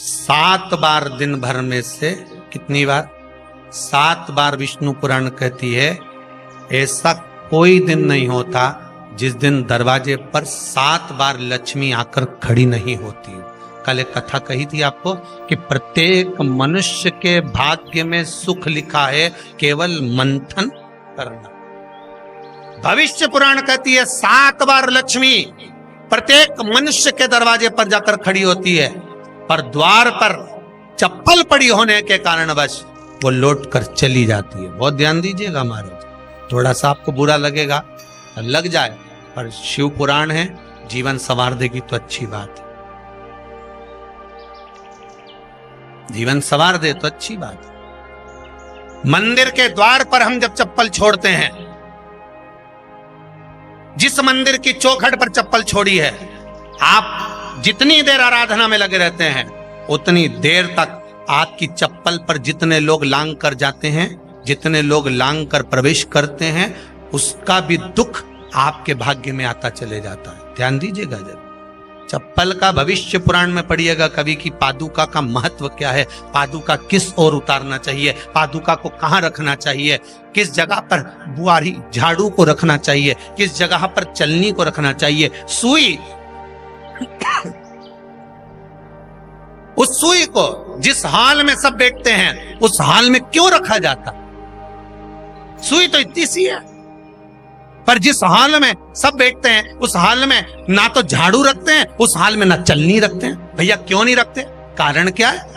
7 बार दिन भर में से, कितनी बार? 7 बार विष्णु पुराण कहती है ऐसा कोई दिन नहीं होता जिस दिन दरवाजे पर 7 बार लक्ष्मी आकर खड़ी नहीं होती। कल एक कथा कही थी आपको कि प्रत्येक मनुष्य के भाग्य में सुख लिखा है, केवल मंथन करना। भविष्य पुराण कहती है 7 बार लक्ष्मी प्रत्येक मनुष्य के दरवाजे पर जाकर खड़ी होती है, पर द्वार पर चप्पल पड़ी होने के कारणवश वो लौट कर चली जाती है। बहुत ध्यान दीजिएगा महाराज, थोड़ा सा आपको बुरा लगेगा, लग जाए, पर शिव पुराण है, जीवन संवार देगी तो अच्छी बात है, जीवन संवार दे तो अच्छी बात है। मंदिर के द्वार पर हम जब चप्पल छोड़ते हैं, जिस मंदिर की चौखट पर चप्पल छोड़ी है, आप जितनी देर आराधना में लगे रहते हैं उतनी देर तक आपकी चप्पल पर जितने लोग लांग कर जाते हैं, जितने लोग लांग कर प्रवेश करते हैं, उसका भी दुख आपके भाग्य में आता चले जाता है। ध्यान दीजिएगा जब चप्पल का भविष्य पुराण में पढ़िएगा कभी कि पादुका का महत्व क्या है, पादुका किस ओर उतारना चाहिए, पादुका को कहां रखना चाहिए, किस जगह पर बुआरी झाड़ू को रखना चाहिए, किस जगह पर चलनी को रखना चाहिए, सुई उस सुई को जिस हाल में सब बैठते हैं उस हाल में क्यों रखा जाता? सुई तो इतनी सी है, पर जिस हाल में सब बैठते हैं उस हाल में ना तो झाड़ू रखते हैं, उस हाल में ना चलनी रखते हैं। भैया क्यों नहीं रखते? कारण क्या है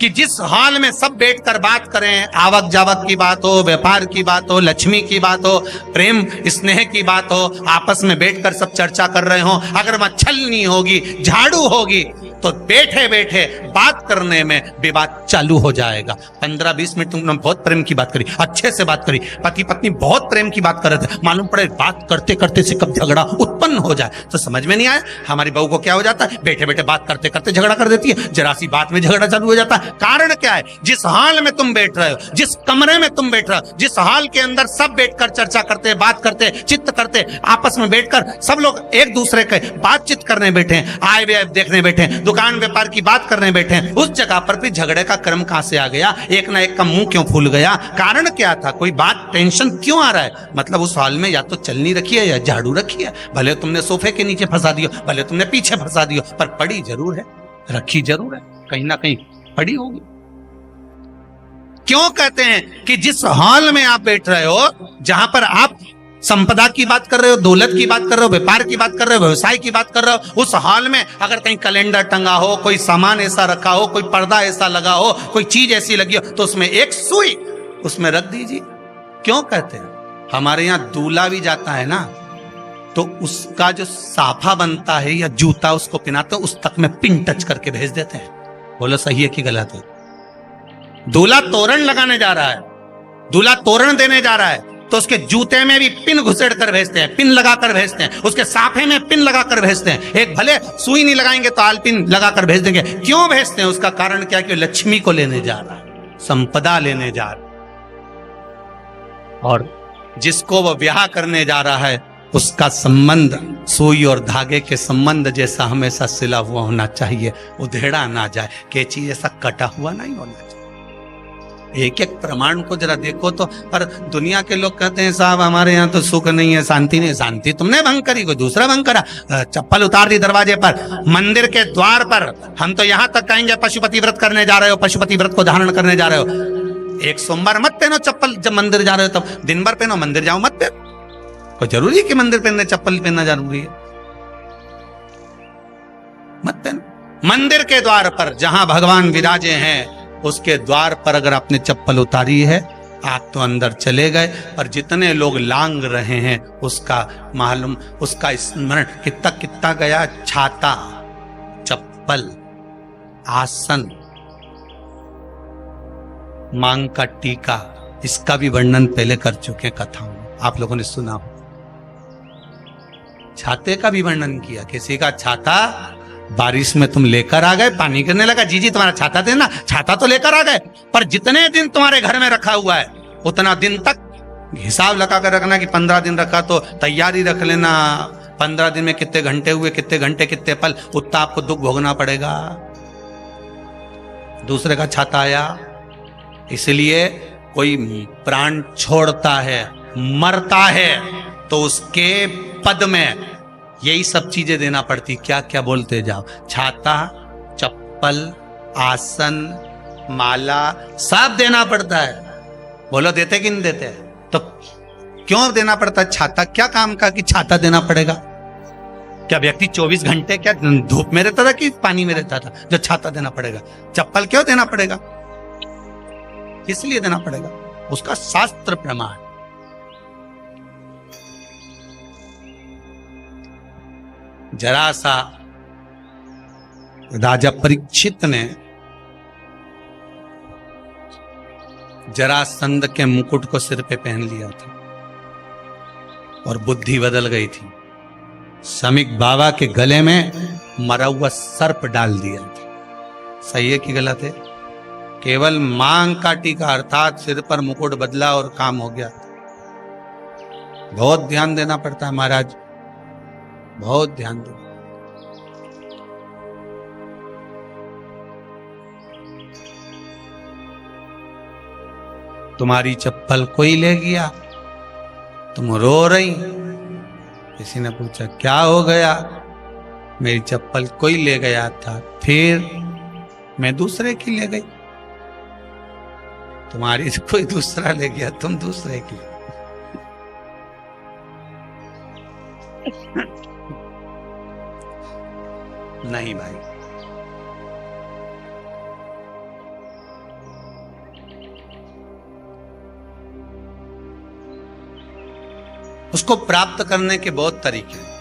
कि जिस हाल में सब बैठकर बात करें, आवक जावक की बात हो, व्यापार की बात हो, लक्ष्मी की बात हो, प्रेम स्नेह की बात हो, आपस में बैठकर सब चर्चा कर रहे हो, अगर वहां छलनी होगी, झाड़ू होगी तो बैठे बैठे बात करने में विवाद चालू हो जाएगा। 15-20 मिनट तुमने बहुत प्रेम की बात करी, अच्छे से बात करी, पति पत्नी बहुत प्रेम की बात कर रहे थे, मालूम पड़े बात करते करते से कब झगड़ा उत्पन्न हो जाए तो समझ में नहीं आया। हमारी बहू को क्या हो जाता है, बैठे बैठे बात करते करते झगड़ा कर देती है, जरा सी बात में झगड़ा चालू हो जाता है। कारण क्या है? जिस हाल में तुम बैठ रहे हो, जिस कमरे में तुम बैठ रहे हो, जिस हाल के अंदर सब बैठकर चर्चा करते, बात करते, चित्त करते, आपस में बैठकर सब लोग एक दूसरे के बातचीत करने बैठे हैं, आय व्यय देखने बैठे हैं, दुकान व्यापार की बात करने बैठे हैं, उस जगह पर भी झगड़े का क्रम कहां से आ गया? एक ना एक का मुंह क्यों फूल गया? कारण क्या था? कोई बात टेंशन क्यों आ रहा है? मतलब उस हाल में या तो चलनी रखी है या झाड़ू रखी है, भले तुमने सोफे के नीचे फंसा दियो, भले तुमने पीछे फंसा दियो, पर पड़ी जरूर है, रखी जरूर है, कहीं ना कहीं पड़ी होगी। क्यों कहते हैं कि जिस हाल में आप बैठ रहे हो, जहां पर आप संपदा की बात कर रहे हो, दौलत की बात कर रहे हो, व्यापार की बात कर रहे हो, व्यवसाय की बात कर रहे हो, उस हाल में अगर कहीं कैलेंडर टंगा हो, कोई सामान ऐसा रखा हो, कोई पर्दा ऐसा लगा हो, कोई चीज ऐसी लगी हो, तो उसमें एक सुई उसमें रख दीजिए। क्यों कहते हैं? हमारे यहां दूल्हा भी जाता है ना, तो उसका जो साफा बनता है या जूता उसको पहनाते हैं, उस तक में पिन टच करके भेज देते हैं। बोलो सही है कि गलत है? दूल्हा तोरण लगाने जा रहा है, दूल्हा तोरण देने जा रहा है, तो उसके जूते में भी पिन घुसेड़ कर भेजते हैं, पिन लगाकर भेजते हैं, उसके साफे में पिन लगाकर भेजते हैं। एक भले सुई नहीं लगाएंगे तो आल पिन लगाकर भेज देंगे। क्यों भेजते हैं? उसका कारण क्या? कि लक्ष्मी को लेने जा रहा है, संपदा लेने जा रहा है, और जिसको वो ब्याह करने जा रहा है उसका संबंध सुई और धागे के संबंध जैसा हमेशा सिला हुआ होना चाहिए, उधेड़ा ना जाए, कैची जैसा कटा हुआ नहीं होना चाहिए। एक एक प्रमाण को जरा देखो तो। पर दुनिया के लोग कहते हैं साहब हमारे यहाँ तो सुख नहीं है, शांति नहीं। शांति तुमने भंग करी, कोई दूसरा भंग करा। चप्पल उतार दी दरवाजे पर, मंदिर के द्वार पर। हम तो यहाँ तक कहेंगे पशुपति व्रत करने जा रहे हो, पशुपति व्रत को धारण करने जा रहे हो, एक सोमवार मत पहनो चप्पल। जब मंदिर जा रहे हो तब दिन भर पहनो, मंदिर जाओ मत पहनो। कोई जरूरी है कि मंदिर पहनने चप्पल पहनना जरूरी है? मत पहनो। मंदिर के द्वार पर जहां भगवान विराजे हैं उसके द्वार पर अगर आपने चप्पल उतारी है, आप तो अंदर चले गए, पर जितने लोग लांग रहे हैं उसका मालूम, उसका स्मरण कितना कितना गया। छाता, चप्पल, आसन, मांग का टीका, इसका भी वर्णन पहले कर चुके कथाओं में, आप लोगों ने सुना हो। छाते का भी वर्णन किया। किसी का छाता बारिश में तुम लेकर आ गए, पानी गिरने लगा, जी तुम्हारा छाता देना, छाता तो लेकर आ गए, पर जितने दिन तुम्हारे घर में रखा हुआ है उतना दिन तक हिसाब लगा कर रखना कि 15 दिन रखा तो तैयारी रख लेना। 15 दिन में कितने घंटे हुए, कितने घंटे कितने पल, उतना आपको दुख भोगना पड़ेगा। दूसरे का छाता आया। इसलिए कोई प्राण छोड़ता है, मरता है, तो उसके पद में यही सब चीजें देना पड़ती। क्या क्या बोलते जाओ, छाता, चप्पल, आसन, माला, सब देना पड़ता है। बोलो देते कि नहीं देते? तो क्यों देना पड़ता है छाता? क्या काम का कि छाता देना पड़ेगा? क्या व्यक्ति 24 घंटे क्या धूप में रहता था कि पानी में रहता था जो छाता देना पड़ेगा? चप्पल क्यों देना पड़ेगा? इसलिए देना पड़ेगा, उसका शास्त्र प्रमाण। जरा सा राजा परीक्षित ने जरासंध के मुकुट को सिर पे पहन लिया था और बुद्धि बदल गई थी। समीक बाबा के गले में मरा हुआ सर्प डाल दिया था। सही है कि गलत है? केवल मांग का टीका अर्थात सिर पर मुकुट बदला और काम हो गया। बहुत ध्यान देना पड़ता है महाराज, बहुत ध्यान दो। तुम्हारी चप्पल कोई ले गया, तुम रो रही। किसी ने पूछा क्या हो गया? मेरी चप्पल कोई ले गया था, फिर मैं दूसरे की ले गई। तुम्हारी कोई दूसरा ले गया, तुम दूसरे की। नहीं भाई, उसको प्राप्त करने के बहुत तरीके हैं।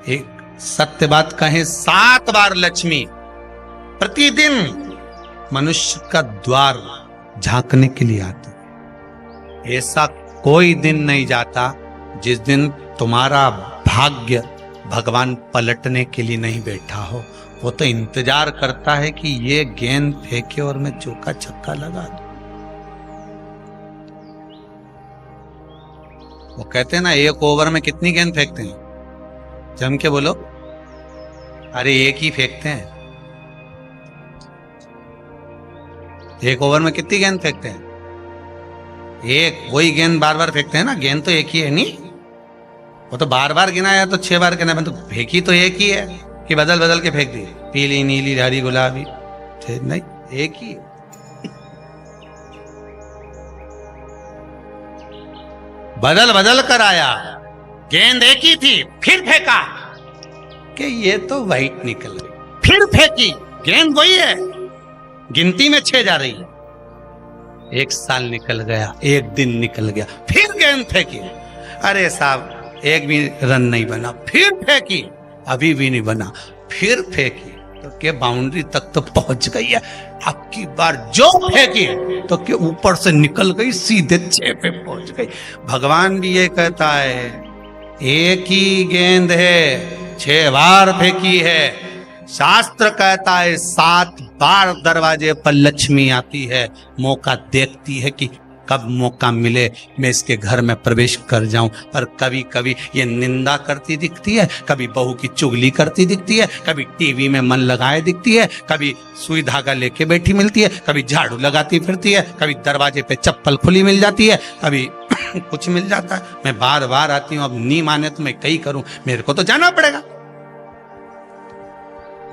एक सत्य बात कहें, 7 बार लक्ष्मी प्रतिदिन मनुष्य का द्वार झांकने के लिए आती है। ऐसा कोई दिन नहीं जाता जिस दिन तुम्हारा भाग्य भगवान पलटने के लिए नहीं बैठा हो। वो तो इंतजार करता है कि ये गेंद फेंके और मैं चौका छक्का लगा दूं। वो कहते हैं ना, एक ओवर में कितनी गेंद फेंकते हैं? जम के बोलो। अरे एक ही फेंकते हैं। एक ओवर में कितनी गेंद फेंकते हैं? एक। वही गेंद बार बार फेंकते हैं ना, गेंद तो एक ही है नहीं। वो तो बार बार गिनाया तो 6 बार गिना, तो फेंकी तो एक ही है कि बदल बदल के फेंक दी, पीली नीली हरी गुलाबी? नहीं, एक ही। बदल बदल कर आया, गेंद एक ही थी, फिर फेंका कि ये तो वाइट निकल गई, फिर फेंकी, गेंद वही है, गिनती में 6 जा रही है। 1 साल निकल गया, 1 दिन निकल गया, फिर गेंद फेंकी। अरे साहब, एक भी रन नहीं बना, फिर फेंकी, अभी भी नहीं बना, फिर फेंकी तो के बाउंड्री तक तो पहुंच गई है। अब की बार जो फेंकी तो के ऊपर से निकल गई, सीधे 6 पे पहुंच गई। भगवान भी ये कहता है, एक ही गेंद है, 6 बार फेंकी है। शास्त्र कहता है 7 बार दरवाजे पर लक्ष्मी आती है, मौका देखती है कि कब मौका मिले मैं इसके घर में प्रवेश कर जाऊं। पर कभी कभी ये निंदा करती दिखती है, कभी बहू की चुगली करती दिखती है, कभी टीवी में मन लगाए दिखती है, कभी सुई धागा लेके बैठी मिलती है, कभी झाड़ू लगाती फिरती है, कभी दरवाजे पे चप्पल खुली मिल जाती है, कभी कुछ मिल जाता है। मैं बार बार आती हूँ, अब नहीं माने तो मैं कहीं करूं, मेरे को तो जाना पड़ेगा।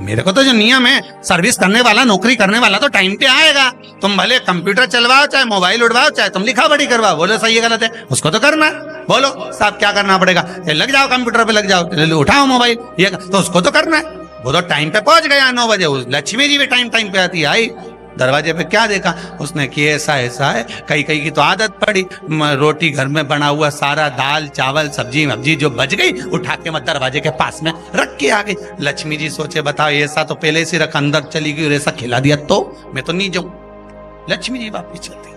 मेरे को तो जो नियम है, सर्विस करने वाला, नौकरी करने वाला तो टाइम पे आएगा। तुम भले कंप्यूटर चलवाओ, चाहे मोबाइल उड़वाओ, चाहे तुम लिखा पढ़ी करवाओ, बोलो सही है गलत है, उसको तो करना है। बोलो साहब क्या करना पड़ेगा? लग जाओ कंप्यूटर पे, लग जाओ, उठाओ मोबाइल, ये तो उसको तो करना है। वो तो टाइम पे पहुंच गया 9 बजे। लक्ष्मी जी भी टाइम पे आती है। आई दरवाजे पे क्या देखा उसने कि ऐसा ऐसा है। कई कई की तो आदत पड़ी, रोटी घर में बना हुआ सारा दाल चावल सब्जी वब्जी जो बच गई उठा के मैं दरवाजे के पास में रख के आ गई। लक्ष्मी जी सोचे बताओ, ऐसा तो पहले से रख, अंदर चली गई और ऐसा खिला दिया तो मैं तो नहीं जाऊं। लक्ष्मी जी वापिस चलती।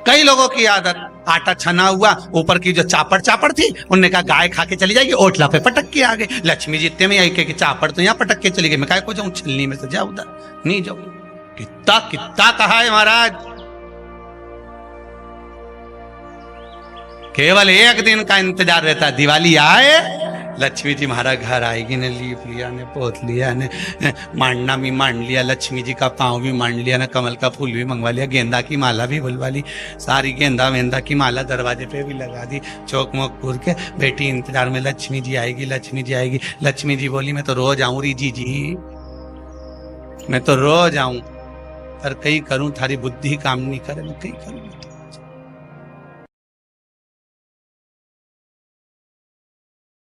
कई लोगों की आदत, आटा छना हुआ, ऊपर की जो चापड़ थी, उनने कहा गाय खा के चली जाएगी, ओटला पे पटक के आ गई। लक्ष्मी जी इतने में आई कि चापड़ तो यहाँ पटक के चली गई, मैं काय को जाऊं, छिलनी में से जा उधर, नहीं जाऊं। कितना कितना कहा है महाराज। केवल एक दिन का इंतजार रहता है, दिवाली आए लक्ष्मी जी हमारा घर आएगी ने, लीप लिया ने, पोत लिया ने, मांडना भी मांड लिया, लक्ष्मी जी का पाँव भी मांड लिया ना, कमल का फूल भी मंगवा लिया, गेंदा की माला भी बुलवा ली, सारी गेंदा वेंदा की माला दरवाजे पे भी लगा दी, चौक मोक पूर के बेटी इंतजार में, लक्ष्मी जी आएगी, लक्ष्मी जी आएगी। लक्ष्मी जी बोली मैं तो रोज आऊं री जी, मैं तो रोज आऊं, पर कहीं करूं थारी बुद्धि काम नहीं करे, मैं कहीं करूं।